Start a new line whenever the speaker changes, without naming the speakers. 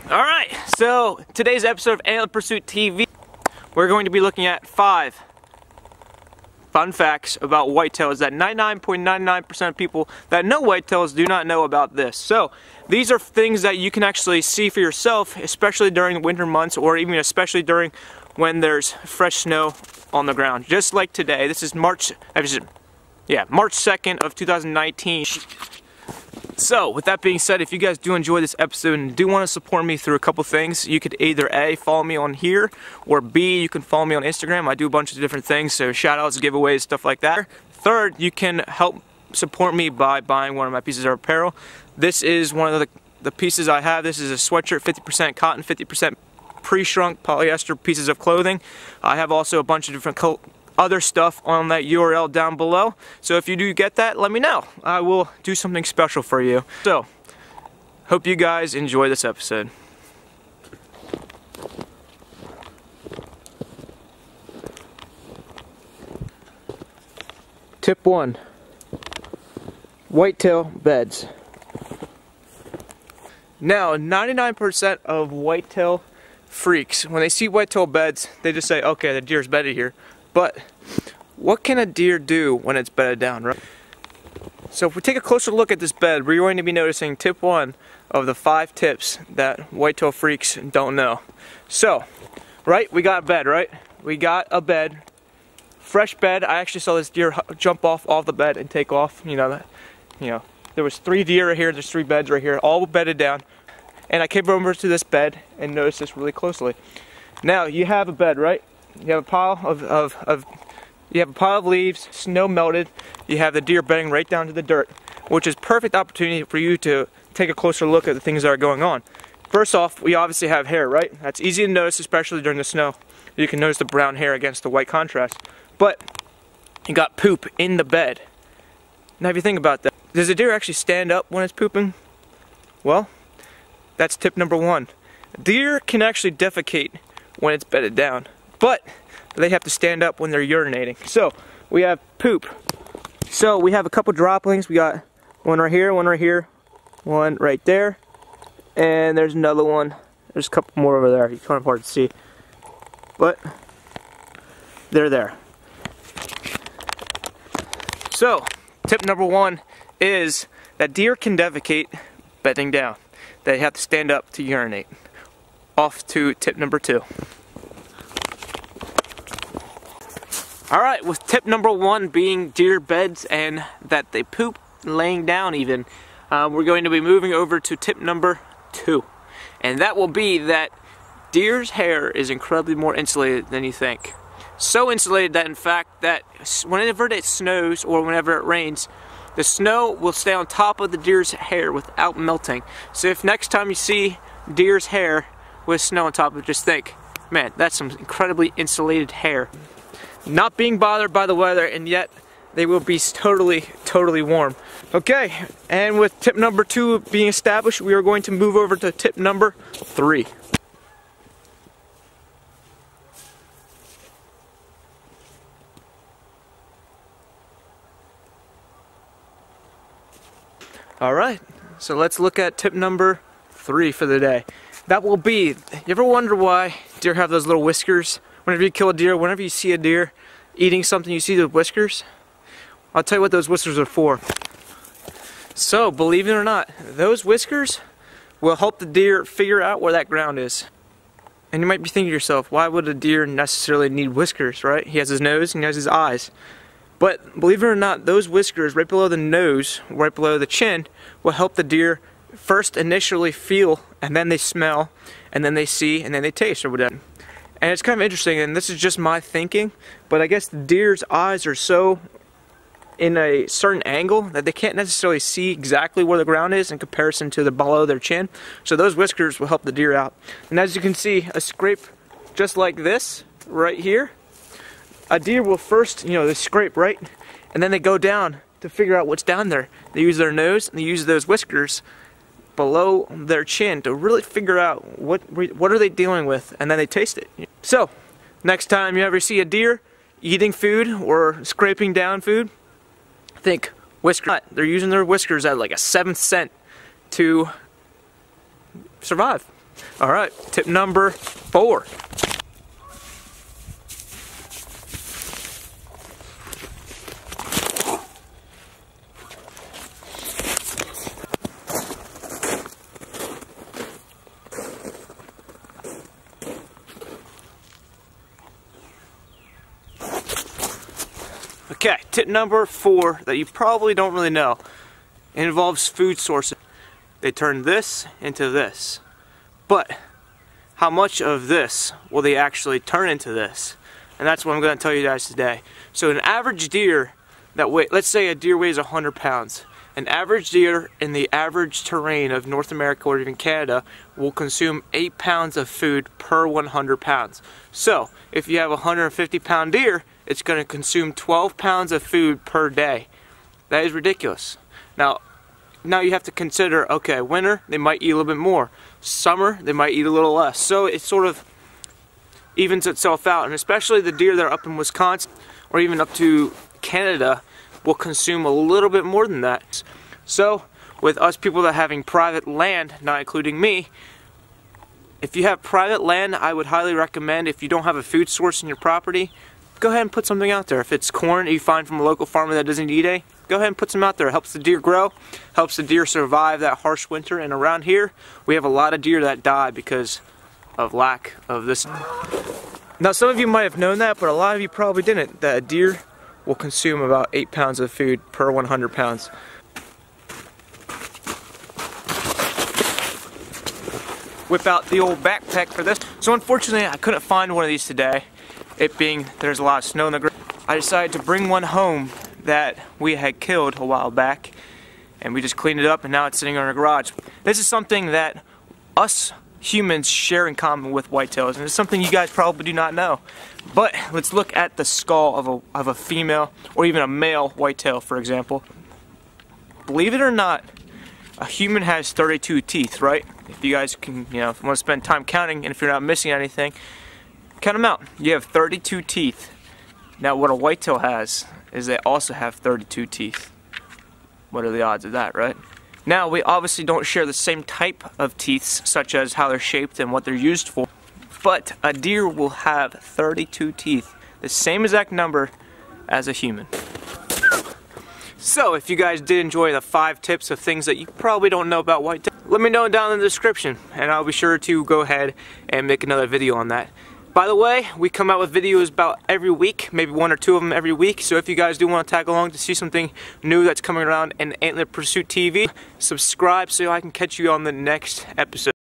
Alright, so today's episode of Antlered Pursuit TV, we're going to be looking at 5 fun facts about whitetails that 99.99% of people that know whitetails do not know about this. So, these are things that you can actually see for yourself, especially during the winter months, or even especially during when there's fresh snow on the ground. Just like today, this is March 2nd of 2019. So, with that being said, if you guys do enjoy this episode and do want to support me through a couple things, you could either A, follow me on here, or B, you can follow me on Instagram. I do a bunch of different things, so shout-outs, giveaways, stuff like that. Third, you can help support me by buying one of my pieces of apparel. This is one of the pieces I have. This is a sweatshirt, 50% cotton, 50% pre-shrunk polyester pieces of clothing. I have also a bunch of different other stuff on that URL down below. So if you do get that, let me know. I will do something special for you. So, hope you guys enjoy this episode. Tip 1. Whitetail beds. Now, 99% of whitetail freaks, when they see whitetail beds, they just say, okay, the deer's bedded here. But what can a deer do when it's bedded down, right? So if we take a closer look at this bed, we're going to be noticing tip 1 of the 5 tips that whitetail freaks don't know. So, right, we got a bed, right? We got a bed, fresh bed. I actually saw this deer jump off the bed and take off. There was 3 deer right here. There's 3 beds right here, all bedded down. And I came over to this bed and noticed this really closely. Now you have a bed, right? You have a pile of leaves, snow melted. You have the deer bedding right down to the dirt, which is perfect opportunity for you to take a closer look at the things that are going on. First off, we obviously have hair, right? That's easy to notice, especially during the snow. You can notice the brown hair against the white contrast. But you got poop in the bed. Now if you think about that, does a deer actually stand up when it's pooping? Well, that's tip number 1. Deer can actually defecate when it's bedded down, but they have to stand up when they're urinating. So we have poop. So we have a couple droplings. We got one right here, one right there, and there's another one. There's a couple more over there. It's kind of hard to see, but they're there. So tip number 1 is that deer can defecate bedding down. They have to stand up to urinate. Off to tip number 2. Alright, with tip number 1 being deer beds and that they poop laying down even, we're going to be moving over to tip number 2. And that will be that deer's hair is incredibly more insulated than you think. So insulated that in fact that whenever it snows or whenever it rains, the snow will stay on top of the deer's hair without melting. So if next time you see deer's hair with snow on top of it, just think, man, that's some incredibly insulated hair. Not being bothered by the weather, and yet they will be totally warm. Okay, and with tip number 2 being established, we are going to move over to tip number 3. Alright, so let's look at tip number 3 for the day. That will be, you ever wonder why deer have those little whiskers? Whenever you kill a deer, whenever you see a deer eating something, you see the whiskers? I'll tell you what those whiskers are for. So, believe it or not, those whiskers will help the deer figure out where that ground is. And you might be thinking to yourself, why would a deer necessarily need whiskers, right? He has his nose and he has his eyes. But believe it or not, those whiskers right below the nose, right below the chin, will help the deer first initially feel, and then they smell, and then they see, and then they taste, or whatever. And it's kind of interesting, and this is just my thinking, but I guess the deer's eyes are so in a certain angle that they can't necessarily see exactly where the ground is in comparison to the below their chin. So those whiskers will help the deer out. And as you can see, a scrape just like this, right here, a deer will first, they scrape, right? And then they go down to figure out what's down there. They use their nose, and they use those whiskers below their chin to really figure out what are they dealing with, and then they taste it. So, next time you ever see a deer eating food or scraping down food, think whiskers. They're using their whiskers at like a 7th sense to survive. All right, tip number 4. Okay, tip number 4 that you probably don't really know. It involves food sources. They turn this into this. But how much of this will they actually turn into this? And that's what I'm going to tell you guys today. So an average deer that let's say a deer weighs 100 pounds. An average deer in the average terrain of North America or even Canada will consume 8 pounds of food per 100 pounds. So if you have a 150 pound deer, it's going to consume 12 pounds of food per day. That is ridiculous. Now you have to consider, okay, winter, they might eat a little bit more. Summer, they might eat a little less. So it sort of evens itself out. And especially the deer that are up in Wisconsin or even up to Canada will consume a little bit more than that. So with us people that are having private land, not including me, if you have private land, I would highly recommend, if you don't have a food source in your property, go ahead and put something out there. If it's corn you find from a local farmer that doesn't eat it, go ahead and put some out there. It helps the deer grow, helps the deer survive that harsh winter. And around here, we have a lot of deer that die because of lack of this. Now some of you might have known that, but a lot of you probably didn't, that a deer will consume about 8 pounds of food per 100 pounds. Whip out the old backpack for this. So unfortunately I couldn't find one of these today. It being there's a lot of snow in the ground. I decided to bring one home that we had killed a while back, and we just cleaned it up and now it's sitting in our garage. This is something that us humans share in common with whitetails, and it's something you guys probably do not know. But let's look at the skull of a female or even a male whitetail, for example. Believe it or not, a human has 32 teeth, right? If you guys can, want to spend time counting, and if you're not missing anything, count them out. You have 32 teeth. Now what a whitetail has is they also have 32 teeth. What are the odds of that, right? Now we obviously don't share the same type of teeth, such as how they're shaped and what they're used for, but a deer will have 32 teeth, the same exact number as a human. So if you guys did enjoy the 5 tips of things that you probably don't know about whitetail, let me know down in the description and I'll be sure to go ahead and make another video on that. By the way, we come out with videos about every week, maybe 1 or 2 of them every week, so if you guys do want to tag along to see something new that's coming around in Antlered Pursuit TV, subscribe so I can catch you on the next episode.